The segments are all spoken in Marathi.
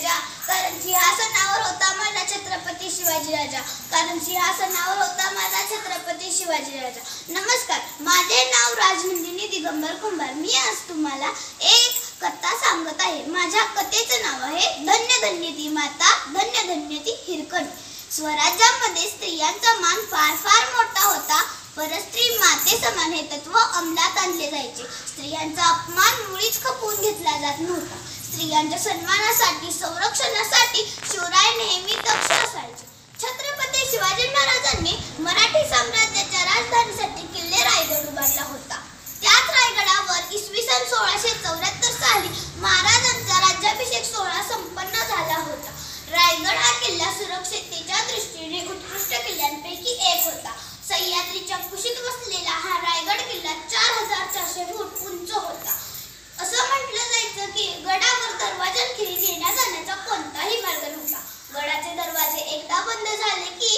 राजा, कारण सिंहासनावर होता माझा छत्रपती शिवाजी राजा, कारण सिंहासनावर होता माझा छत्रपती शिवाजी राजा. नमस्कार, माझे नाव राजनंदिनी दिगंबर कुंभार. मी आज तुम्हाला एक कथा सांगत आहे. माझ्या कथेचं नाव आहे धन्य धन्य ती माता, धन्य धन्य ती हिरकणी. स्वराज्यामध्ये स्त्रियांचा मान फार फार मोठा होता. परस्त्री माते समान हे तत्व अंमलात आणले जायचे. स्त्रियांचा अपमान मुळीच खपवून घेतला जात नव्हता. स्त्रियांच्या सन्मानासाठी, संरक्षणासाठी शिवराय नेहमी दक्ष असायचे. छत्रपती शिवाजी महाराजांनी मराठी साम्राज्याच्या राजधानीसाठी किल्ले रायगड उभारला होता. त्याच रायगडावर इसवी सन 1674 साली महाराजांचा राज्याभिषेक सोहळा संपन्न झाला होता. रायगड हा किल्ला सुरक्षिततेच्या दृष्टीने उत्कृष्ट किल्ल्यांपैकी एक होता. सह्याद्रीच्या कुशीत वसलेला हा रायगड किल्ला 4400 फूट उंच होता. असं म्हटलं जायचं की गडावर दरवाजांखेरीज येण्या जाण्याचा कोणताही मार्ग नव्हता. गडाचे दरवाजे एकदा बंद झाले की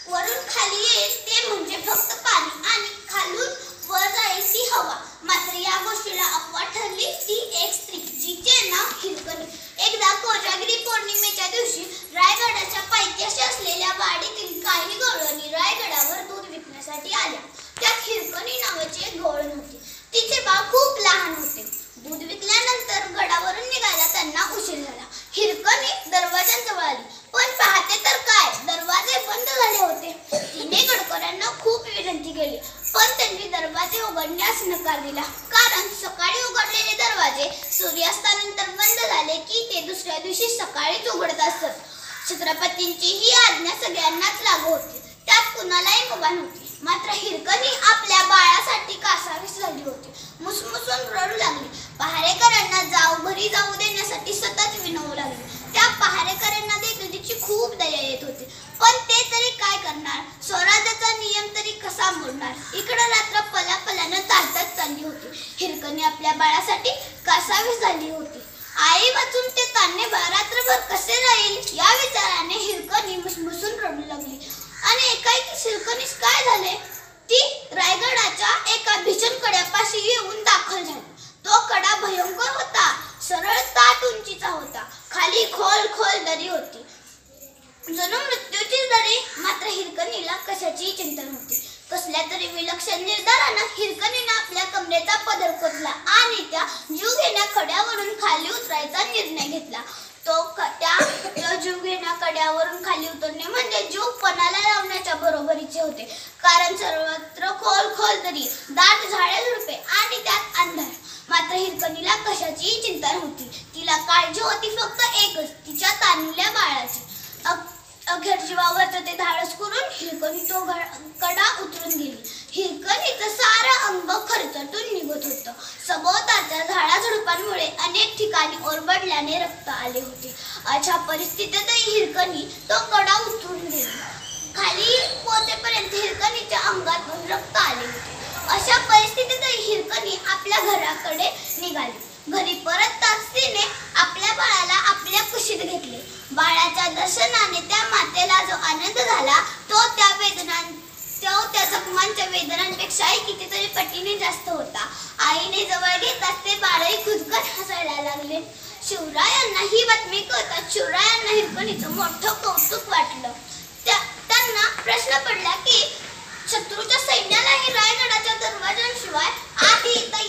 वरून खाली येईल ते म्हणजे फक्त पाणी आणि खालून वर जाईल ती हवा. मात्र या गोष्टीला अपवाद ठरली ती एक स्त्री, जिचे नाव हिरकणी. एकदा कोजागिरी पौर्णिमेच्या दिवशी रायगडाच्या पायथ्याशी असलेल्या वाडीतील काही गवळणी रायगडावर दूध विकण्यासाठी आल्या. त्यात हिरकणी नावाची एक गवळण होती. तिचे बाळ खूप लहान होते. दूध विकल्यानंतर गडावरून निघायला त्यांना उशीर झाला. हिरकणी दरवाजांजवळ आली, पण पाहते तर काय, दरवाजे बंद झाले होते. तिने गडकऱ्यांना खूप विनंती केली, पण त्यांनी दरवाजे उघडण्यास नकार दिला. कारण सकाळी उघडलेले दरवाजे सूर्यास्तानंतर बंद झाले की ते दुसऱ्या दिवशी सकाळीच उघडत असत. छत्रपतींची ही आज्ञा सगळ्यांनाच लागू होती. त्यात कुणालाही मुभा नव्हती. मात्र हिरकणी आपल्या बाळासाठी कासावीस झाली होती. मुसमुसून रडू लागली. पहारेकऱ्यांना घरी जाऊ देण्यासाठी सतत विनवू लागली. त्या पहारेकऱ्यांना देखील तिची खूप दया येत होती. पण ते तरी काय करणार? स्वराज्याचा नियम तरी कसा मोडणार? इकडे रात्र पलापलानं चालतच चालली होती. हिरकणी आपल्या बाळासाठी कासावीस झाली होती. आई वाचून ते तान्हे रात्रभर कसे राहील या विचाराने हिरकणी मुसमुसून रडू लागली. आणि एकाएकी हिरकणीस काय झाले? ती रायगडाच्या एका भीषण कड्यापाशी येऊन दाखल झाली. तो कडा भयंकर होता. सरळ 7 उंचीचा होता. खाली खोल खोल दरी होती, जणू मृत्यूची दरी. मात्र हिरकणीला कशाचीही चिंता नव्हती. कसल्या तरी विलक्षण निर्धारानं हिरकणीनं आपल्या कमरेचा पदर खोचला आणि त्या जीव घेण्या कड्यावरून खाली उतरायचा निर्णय घेतला. त्या जीव घेण्या कड्यावरून खाली उतरणे म्हणजे जीव पणाला लावण्याच्या बरोबरीचे होते. कारण सर्वत्र खोल खोल दरी, दाट झाडे झुडपे आणि त्यात अंधार. मात्र हिरकणीला कशाचीही चिंता नव्हती. तिला काळजी होती फक्त एकच, तिच्या तान्हलेल्या बाळाची. अखेर जीवावर ते धाडस करून हिरकणी तो कडा उतरून गेली. हिरकणीचं सारं अंग खरचटून निघत होतं. सभोवताच्या झाडाझुडपांमुळे अनेक ठिकाणी ओरबडल्याने रक्त आले होते. अशा परिस्थितीतही हिरकणी तो कडा उतरून गेली. खाली पोहोचेपर्यंत हिरकणीच्या अंगातून रक्त आले होते. अशा परिस्थितीतही हिरकणी आपल्या घराकडे निघाली. घरी परतताच तिने आपल्या बाळाला आपल्या कुशीत घेतले. बाळाच्या दर्शनाने त्या मातेला जो आनंद झाला तो त्या जखमांच्या वेदनांपेक्षाही कितीतरी पटीने जास्त होता. आईने जवळ घेताच ते बाळही खुदकन हसायला लागले. शिवरायांना ही बातमी कळताच शिवरायांना हिरकणीचं मोठं कौतुक वाटलं. त्यांना प्रश्न पडला की शत्रूच्या सैन्यालाही रायगडाच्या दरवाजांशिवाय आत येता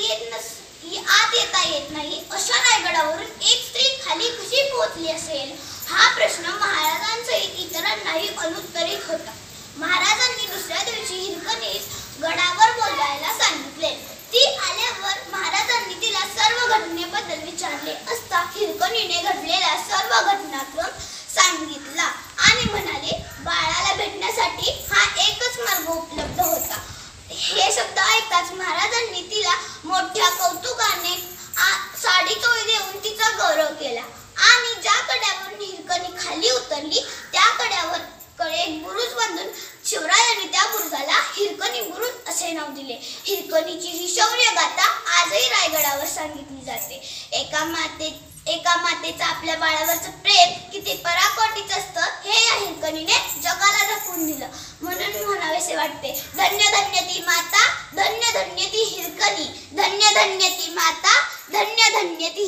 येत नाही. अशा रायगडावरून एक स्त्री खाली कशी पोहोचली असेल? हा प्रश्न महाराजांसहित इतरांनाही अनुत्तरित होता. महाराजांनी दुसऱ्या दिवशी हिरकणीस गडावर बोलवायला सांगितले. ती आल्यावर महाराजांनी तिला सर्व घटनेबद्दल विचारले असता हिरकणीने घडलेला सर्व घटनाक्रम सांगितला आणि म्हणाले, बाळाला भेटण्यासाठी हा एकच मार्ग उपलब्ध होता. हे शब्द ऐकताच महाराजांनी तिला मोठ्या कौतुकाने साडी चोळी देऊन तिचा गौरव केला आणि ज्या कड्यावरून हिरकणी खाली उतरली त्या कड्यावर एक बुरुज बांधून शिवरायांनी त्या बुरुजाला हिरकणी बुरुज असे नाव दिले. हिरकणीची ही शौर्य गाथा आजही रायगडावर सांगितली जाते. एका मातेचं आपल्या बाळावरचं प्रेम किती पराकोटीचं असतं हे या हिरकणीने जगाला दाखवून दिलं. म्हणून म्हणावेसे वाटते, धन्य धन्य ती माता, धन्य धन्य ती हिरकणी, धन्य धन्य ती माता, धन्य धन्य ती